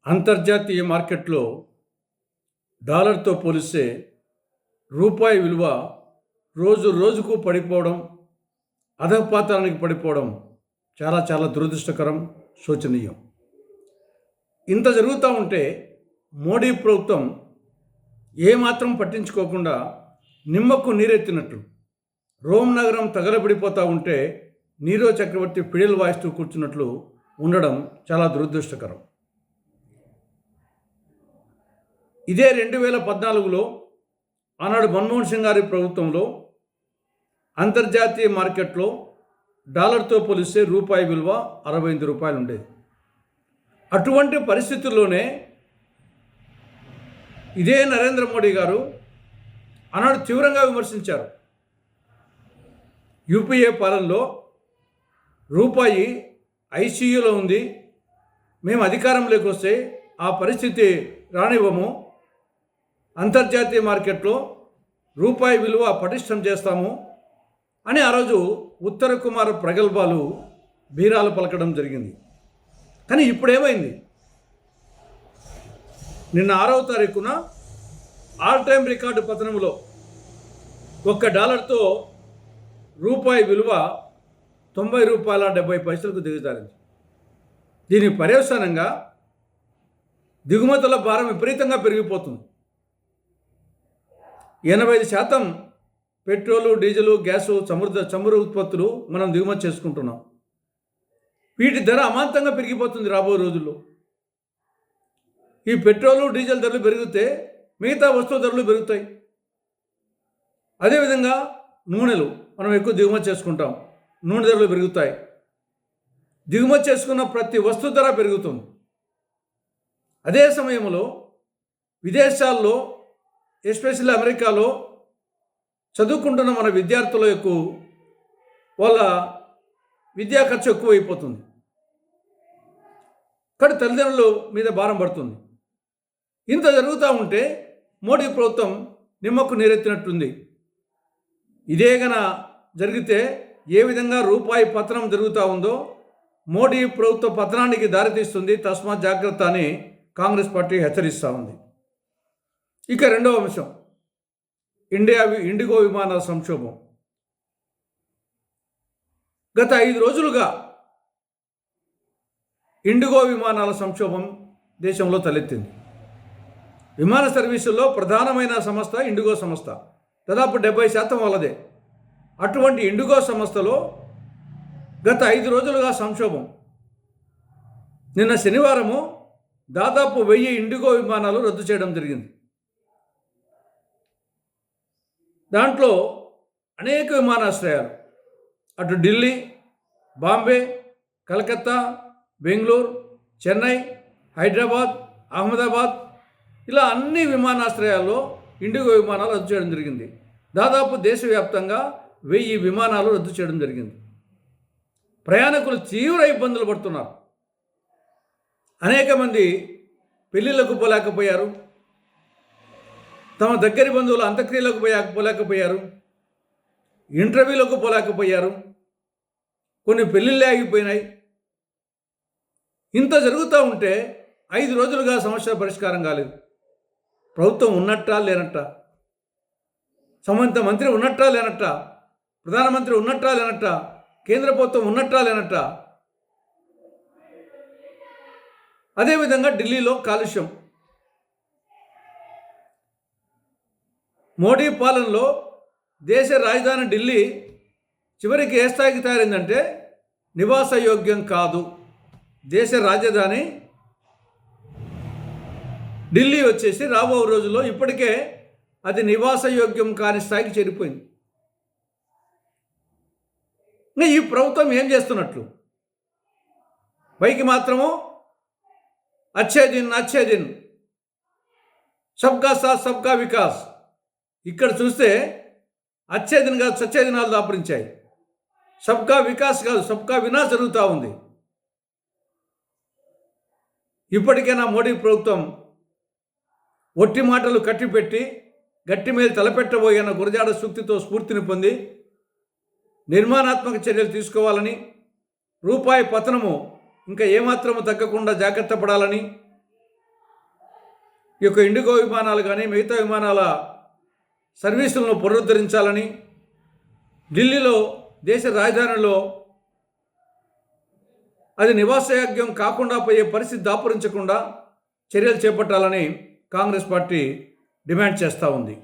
అంతర్జాతీయ మార్కెట్లో డాలర్తో పోలిస్తే రూపాయి విలువ రోజు రోజుకు పడిపోవడం, అధపాతాళానికి పడిపోవడం చాలా చాలా దురదృష్టకరం, శోచనీయం. ఇంత జరుగుతూ ఉంటే మోడీ ప్రభుత్వం ఏమాత్రం పట్టించుకోకుండా నిమ్మకు నీరెత్తినట్లు రోమ్ నగరం తగలబడిపోతూ ఉంటే నీరో చక్రవర్తి పిడిల్ వాయిస్తూ కూర్చున్నట్లు ఉండడం చాలా దురదృష్టకరం. ఇదే 2014లో ఆనాడు మన్మోహన్ సింగ్ గారి ప్రభుత్వంలో అంతర్జాతీయ మార్కెట్లో డాలర్తో పోలిస్తే రూపాయి విలువ 68 రూపాయలు ఉండేది. అటువంటి పరిస్థితుల్లోనే ఇదే నరేంద్ర మోడీ గారు ఆనాడు తీవ్రంగా విమర్శించారు. యూపీఏ పాలనలో రూపాయి ఐసీయూలో ఉంది, మేము అధికారంలోకి వస్తే ఆ పరిస్థితి రానివ్వము, అంతర్జాతీయ మార్కెట్లో రూపాయి విలువ పటిష్టం చేస్తాము అని ఆ రోజు ఉత్తర కుమార్ ప్రగల్భాలు బీరాలు పలకడం జరిగింది. కానీ ఇప్పుడేమైంది? నిన్న 6వ తారీఖున ఆల్ టైమ్ రికార్డు పతనంలో $1 రూపాయి విలువ $90.70 దిగజారింది. దీని పర్యవసానంగా దిగుమతుల భారం విపరీతంగా పెరిగిపోతుంది. 85% పెట్రోలు, డీజిలు, గ్యాసు, చమురు ఉత్పత్తులు మనం దిగుమతి చేసుకుంటున్నాం. వీటి ధర అమాంతంగా పెరిగిపోతుంది రాబోయే రోజుల్లో. ఈ పెట్రోలు, డీజిల్ ధరలు పెరిగితే మిగతా వస్తువు ధరలు పెరుగుతాయి. అదేవిధంగా నూనెలు మనం ఎక్కువ దిగుమతి చేసుకుంటాం, నూనె ధరలు పెరుగుతాయి. దిగుమతి చేసుకున్న ప్రతి వస్తువు ధర పెరుగుతుంది. అదే సమయంలో విదేశాల్లో, ఎస్పెషల్లీ అమెరికాలో చదువుకుంటున్న మన విద్యార్థుల వాళ్ళ విద్యా ఖర్చు ఎక్కువైపోతుంది. కానీ తల్లిదండ్రుల మీద భారం పడుతుంది. ఇంత జరుగుతూ ఉంటే మోడీ ప్రభుత్వం నిమ్మకు నీరెత్తినట్టుంది. ఇదే గన జరిగితే ఏ విధంగా రూపాయి పతనం జరుగుతూ ఉందో మోడీ ప్రభుత్వ పతనానికి దారితీస్తుంది. తస్మాత్ జాగ్రత్త అని కాంగ్రెస్ పార్టీ హెచ్చరిస్తూ ఉంది. ఇక రెండవ అంశం, ఇండిగో విమానాల సంక్షోభం. గత 5 రోజులుగా ఇండిగో విమానాల సంక్షోభం దేశంలో తలెత్తింది. విమాన సర్వీసుల్లో ప్రధానమైన సంస్థ ఇండిగో సంస్థ, దాదాపు 70% వాళ్ళదే. అటువంటి ఇండిగో సంస్థలో గత 5 రోజులుగా సంక్షోభం. నిన్న శనివారము దాదాపు 1000 ఇండిగో విమానాలు రద్దు చేయడం జరిగింది. దాంట్లో అనేక విమానాశ్రయాలు, అటు ఢిల్లీ, బాంబే, కలకత్తా, బెంగళూరు, చెన్నై, హైదరాబాద్, అహ్మదాబాద్, ఇలా అన్ని విమానాశ్రయాల్లో ఇండిగో విమానాలు రద్దు చేయడం జరిగింది. దాదాపు దేశవ్యాప్తంగా 1000 విమానాలు రద్దు చేయడం జరిగింది. ప్రయాణికులు తీవ్ర ఇబ్బందులు పడుతున్నారు. అనేక మంది పెళ్ళిళ్ళకు పోలేకపోయారు, తమ దగ్గరి బంధువుల అంత్యక్రియలకు పోలేకపోయారు, ఇంటర్వ్యూలకు పోలేకపోయారు, కొన్ని పెళ్ళిళ్ళే ఆగిపోయినాయి. ఇంత జరుగుతూ ఉంటే 5 రోజులుగా సమస్య పరిష్కారం కాలేదు. ప్రభుత్వం ఉన్నట్టా లేనట్టా, సంబంధిత మంత్రి ఉన్నట్టా లేనట్టా, ప్రధానమంత్రి ఉన్నట్టా లేనట్టా, కేంద్ర ప్రభుత్వం ఉన్నట్టా లేనట్టా. అదేవిధంగా ఢిల్లీలో కాలుష్యం. మోడీ పాలనలో దేశ రాజధాని ఢిల్లీ చివరికి ఏ స్థాయికి తయారైందంటే నివాసయోగ్యం కాదు. దేశ రాజధాని ఢిల్లీ వచ్చేసి రాబో రోజుల్లో ఇప్పటికే అది నివాసయోగ్యం కాని స్థాయికి చేరిపోయింది. ఈ ప్రభుత్వం ఏం చేస్తున్నట్లు? పైకి మాత్రము అచ్చే దిన్ సబ్కా సాత్ సబ్కా వికాస్. ఇక్కడ చూస్తే అచ్చే దిన్ కాదు, సచ్చే దినాలు దాపురించాయి. సబ్కా వికాస్ కాదు, సబ్కా వినాశ్ జరుగుతూ ఉంది. ఇప్పటికైనా మోడీ ప్రభుత్వం ఒట్టి మాటలు కట్టిపెట్టి గట్టి మీద తలపెట్టబోయన్న గురజాడ సూక్తితో స్ఫూర్తిని పొంది నిర్మాణాత్మక చర్యలు తీసుకోవాలని, రూపాయి పతనము ఇంకా ఏమాత్రము తగ్గకుండా జాగ్రత్త పడాలని, ఈ యొక్క ఇండిగో విమానాలు కానీ మిగతా విమానాల సర్వీసులను పునరుద్ధరించాలని, ఢిల్లీలో దేశ రాజధానిలో అది నివాసయోగ్యం కాకుండా పోయే పరిస్థితి దాపురించకుండా చర్యలు చేపట్టాలని కాంగ్రెస్ పార్టీ డిమాండ్ చేస్తూ ఉంది.